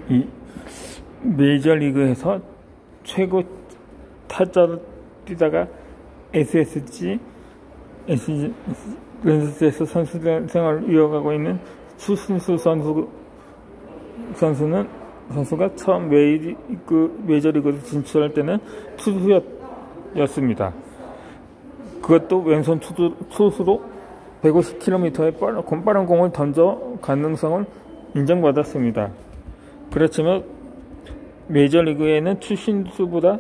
이 메이저리그에서 최고 타자로 뛰다가 렌저스에서 선수 생활을 이어가고 있는 추신수 선수가 처음 메이저리그로 진출할 때는 투수였습니다. 그것도 왼손 투수로 150km의 빠른 공을 던져 가능성을 인정받았습니다. 그렇지만 메이저리그에는 추신수보다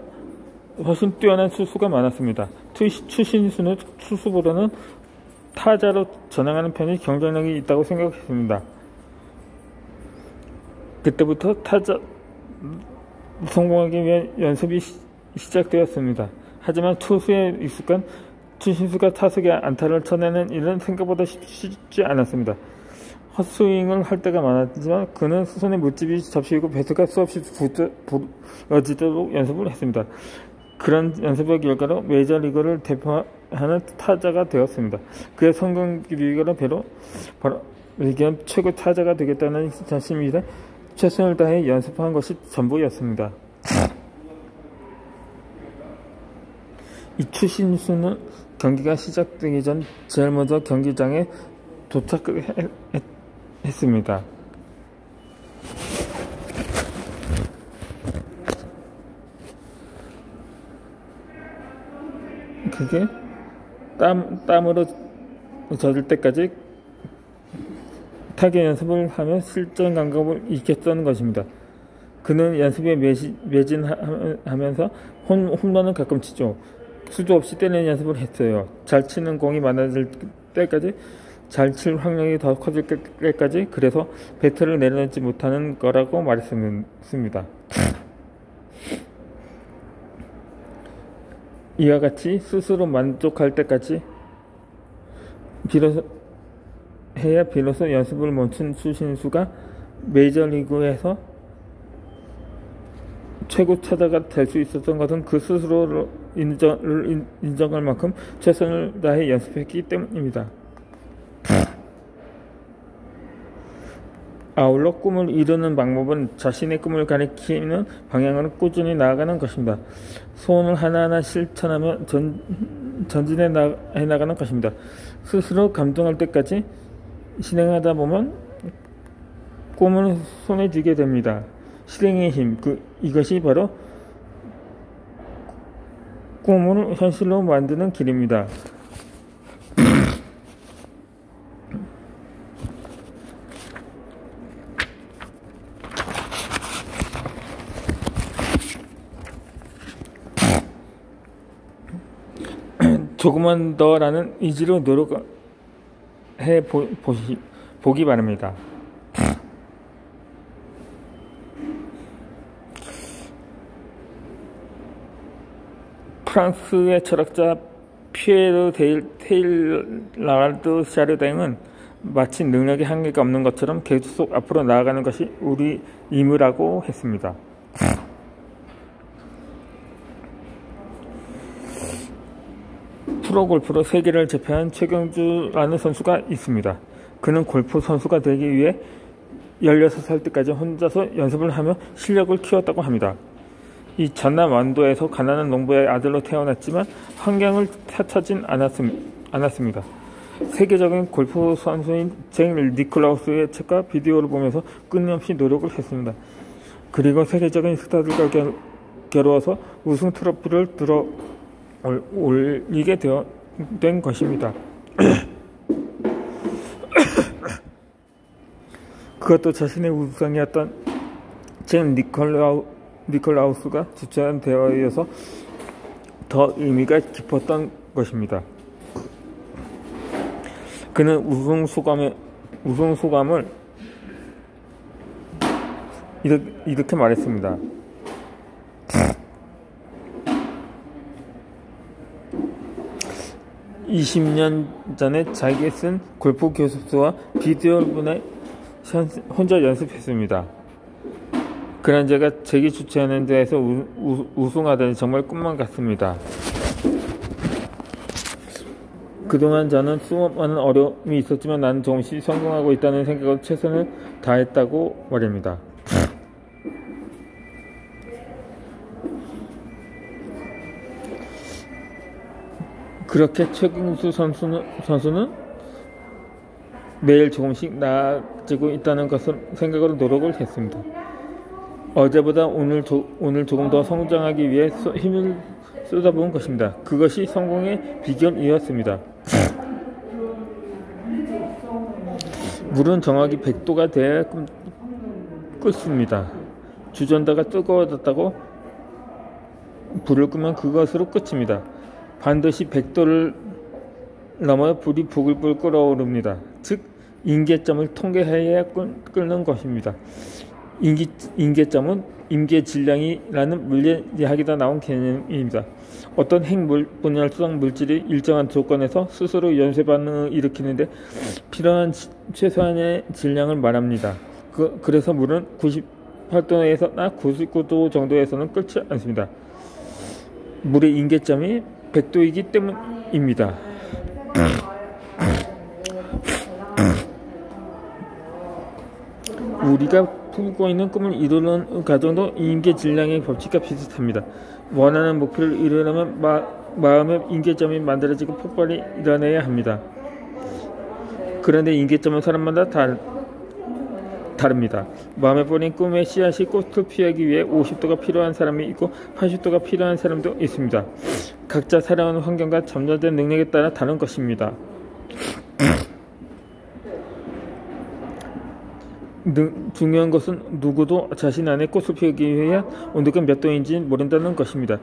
훨씬 뛰어난 투수가 많았습니다. 추신수는 투수보다는 타자로 전향하는 편이 경쟁력이 있다고 생각했습니다. 그때부터 타자 성공하기 위한 연습이 시작되었습니다. 하지만 투수에 익숙한 추신수가 타석에 안타를 쳐내는 일은 생각보다 쉽지 않았습니다. 헛스윙을 할 때가 많았지만 그는 손에 못집이 접히고 배트가 수없이 부러지도록 연습을 했습니다. 그런 연습의 결과로 메이저리그를 대표하는 타자가 되었습니다. 그의 성공 비결은 바로 리그 최고 타자가 되겠다는 자신입니다. 최선을 다해 연습한 것이 전부였습니다. 이 추신수는 경기가 시작되기 전 제일 먼저 경기장에 도착했습니다. 그게 땀으로 젖을 때까지 타격 연습을 하며 실전 감각을 익혔던 것입니다. 그는 연습에 매진하면서 홈런을 가끔 치죠. 수도 없이 때리는 연습을 했어요. 잘 치는 공이 많아질 때까지, 잘 칠 확률이 더 커질 때까지. 그래서 배트를 내려놓지 못하는 거라고 말했습니다. 이와 같이 스스로 만족할 때까지 비로소 연습을 멈춘 추신수가 메이저리그에서 최고 타자가 될 수 있었던 것은 그 스스로를 인정할 만큼 최선을 다해 연습했기 때문입니다. 아울러 꿈을 이루는 방법은 자신의 꿈을 가리키는 방향으로 꾸준히 나아가는 것입니다. 소원을 하나하나 실천하며 전진해 나가는 것입니다. 스스로 감동할 때까지 실행하다 보면 꿈을 손에 쥐게 됩니다. 실행의 힘, 이것이 바로 꿈을 현실로 만드는 길입니다. 조금만 더라는 의지로 노력해 보기 바랍니다. 프랑스의 철학자 피에르 테일라르드 샤르댕은 마치 능력의 한계가 없는 것처럼 계속 앞으로 나아가는 것이 우리 임무라고 했습니다. 프로골프로 세계를 제패한 최경주라는 선수가 있습니다. 그는 골프 선수가 되기 위해 16살 때까지 혼자서 연습을 하며 실력을 키웠다고 합니다. 이 전남 완도에서 가난한 농부의 아들로 태어났지만 환경을 탓하진 않았습니다. 세계적인 골프 선수인 잭 니클라우스의 책과 비디오를 보면서 끊임없이 노력을 했습니다. 그리고 세계적인 스타들과 겨루어서 우승 트로피를 올리게 된 것입니다. 그것도 자신의 우상이었던 잭 니콜라우스가 주최한 대회여서 더 의미가 깊었던 것입니다. 그는 우승 소감을 이렇게 말했습니다. (20년) 전에 자기가 쓴 골프 교습서와 비디오를 보내 혼자 연습했습니다. 그런 제가 잭이 주최하는 데에서 우승하다니 정말 꿈만 같습니다. 그동안 저는 수많은 어려움이 있었지만 나는 조금씩 성공하고 있다는 생각으로 최선을 다했다고 말입니다. 그렇게 최경수 선수는 매일 조금씩 나아지고 있다는 것을 생각으로 노력을 했습니다. 어제보다 오늘 조금 더 성장하기 위해 힘을 쏟아부은 것입니다. 그것이 성공의 비결이었습니다. 물은 정확히 100도가 돼야 끓습니다. 주전자가 뜨거워졌다고 불을 끄면 그것으로 끝입니다. 반드시 100도를 넘어 불이 부글부글 끓어오릅니다. 즉 임계점을 통과해야 끓는 것입니다. 임계점은 임계질량이라는 물리학에다 나온 개념입니다. 어떤 핵분열성 물질이 일정한 조건에서 스스로 연쇄 반응을 일으키는데 필요한 최소한의 질량을 말합니다. 그래서 물은 98도에서나 99도 정도에서는 끓지 않습니다. 물의 임계점이 100도이기 때문입니다. 우리가 품고 있는 꿈을 이루는 과정도 임계질량의 법칙과 비슷합니다. 원하는 목표를 이루려면 마음의 임계점이 만들어지고 폭발이 일어나야 합니다. 그런데 임계점은 사람마다 다릅니다. 마음에 뿌린 꿈의 씨앗이 꽃을 피우기 위해 50도가 필요한 사람이 있고 80도가 필요한 사람도 있습니다. 각자 살아오는 환경과 점자된 능력에 따라 다른 것입니다. 중요한 것은 누구도 자신 안에 꽃을 피우기 위해 온도가 몇 도인지 모른다는 것입니다.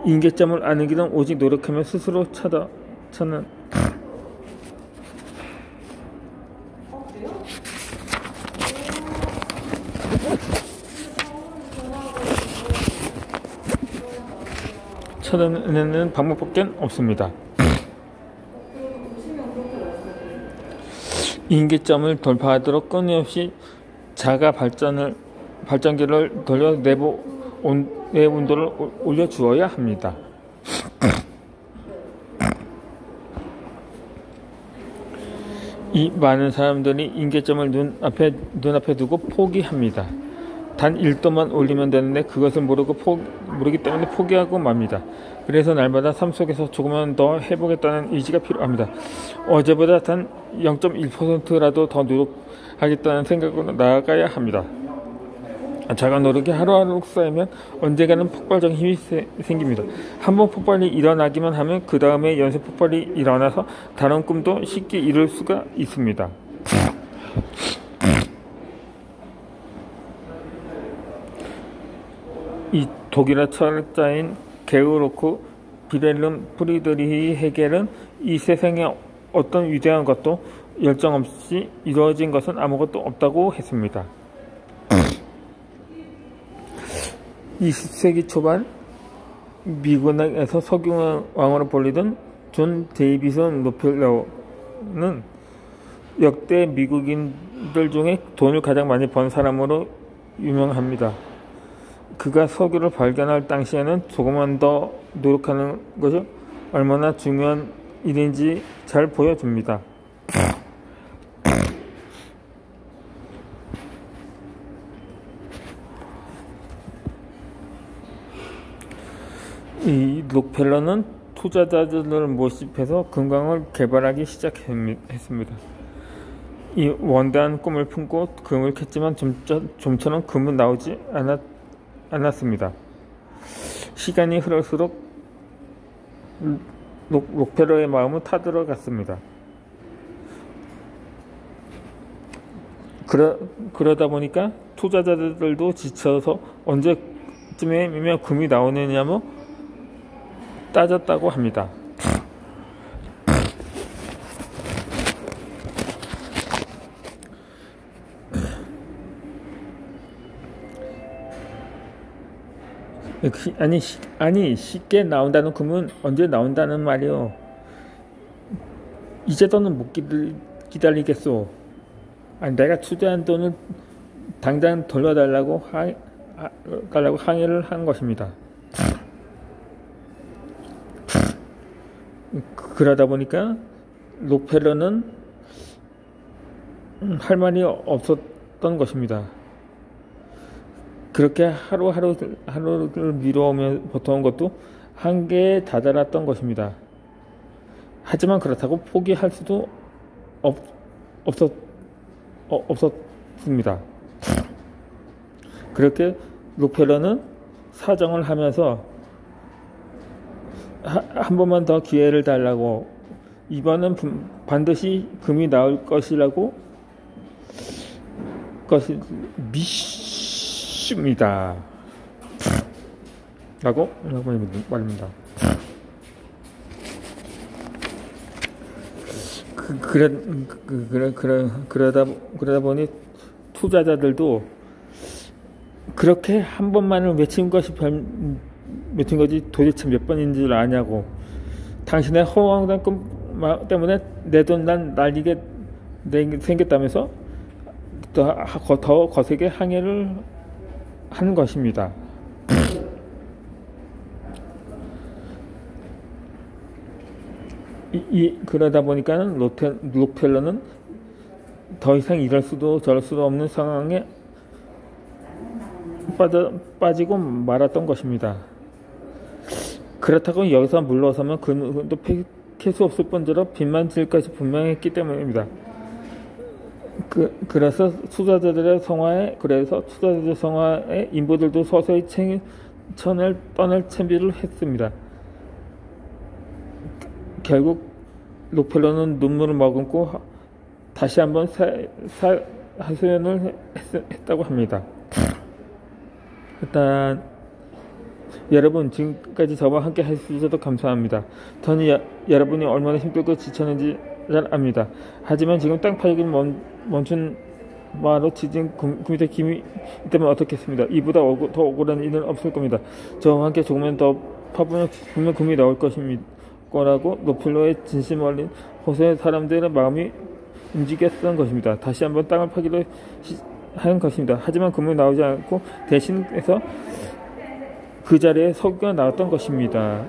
임계점을 아는 길은 오직 노력하며 스스로 찾는 찾아내는 방법밖에 없습니다. 임계점을 돌파하도록 끊임없이 자가 발전기를 돌려 내 온도를 올려주어야 합니다. 이 많은 사람들이 임계점을 눈앞에 두고 포기합니다. 단 1도만 올리면 되는데 그것을 모르기 때문에 포기하고 맙니다. 그래서 날마다 삶 속에서 조금만 더 해보겠다는 의지가 필요합니다. 어제보다 단 0.1%라도 더 노력하겠다는 생각으로 나아가야 합니다. 작은 노력이 하루하루 쌓이면 언젠가는 폭발적인 힘이 생깁니다. 한번 폭발이 일어나기만 하면 그 다음에 연쇄 폭발이 일어나서 다른 꿈도 쉽게 이룰 수가 있습니다. 이 독일의 철학자인 게르로크 빌헬름 프리드리히 헤겔은 이 세상에 어떤 위대한 것도 열정 없이 이루어진 것은 아무것도 없다고 했습니다. 20세기 초반 미군에서 석유왕으로 불리던 존 데이비슨 록펠러는 역대 미국인들 중에 돈을 가장 많이 번 사람으로 유명합니다. 그가 석유를 발견할 당시에는 조금만 더 노력하는 것이 얼마나 중요한 일인지 잘 보여줍니다. 이 록펠러는 투자자들을 모집해서 금광을 개발하기 시작했습니다. 이 원대한 꿈을 품고 금을 캤지만 좀처럼 금은 나오지 않았습니다. 시간이 흐를수록 록펠러의 마음은 타들어갔습니다. 그러다 보니까 투자자들도 지쳐서 언제쯤에 금이 나오느냐며 따졌다고 합니다. 아니 쉽게 나온다는 금은 언제 나온다는 말이요. 이제 더는 못 기다리겠소. 아니, 내가 투자한 돈을 당장 돌려달라고 항의를 한 것입니다. 그러다 보니까 록펠러는 할 말이 없었던 것입니다. 그렇게 하루를 미뤄오며 버텨온 것도 한계에 다다랐던 것입니다. 하지만 그렇다고 포기할 수도 없었습니다. 그렇게 록펠러는 사정을 하면서 한 번만 더 기회를 달라고, 이번은 반드시 금이 나올 것이라고 믿습니다 라고 말입니다. 그러다 보니 투자자들도 그렇게 한 번만을 외친 것이 도대체 몇 번인 줄 아냐고, 당신의 허황된 꿈 때문에 내 돈 난 날리게 생겼다면서 더 거세게 항의를 하는 것입니다. 그러다 보니까는 록펠러는 더 이상 이럴 수도 저럴 수도 없는 상황에 빠지고 말았던 것입니다. 그렇다고 여기서 물러서면 그도 팰 수 없을 뿐더러 빚만 질 것이 분명했기 때문입니다. 그래서 투자자들의 성화에 인부들도 서서히 천을 떠날 준비를 했습니다. 결국 록펠러는 눈물을 머금고 다시 한번 하소연을 했다고 합니다. 일단 여러분, 지금까지 저와 함께 해주셔서 감사합니다. 저는 여러분이 얼마나 힘들고 지쳤는지 잘 압니다. 하지만 지금 땅 파기를 멈춘 바로 지진 구미대 김이 있다면 어떻겠습니다. 이보다 더 억울한 일은 없을 겁니다. 저와 함께 조금만 더 파보면 분명 금이 나올 거라고 록펠러의 진심 어린 호소의 사람들의 마음이 움직였던 것입니다. 다시 한번 땅을 파기로 한 것입니다. 하지만 금이 나오지 않고 대신해서 그 자리에 석유가 나왔던 것입니다.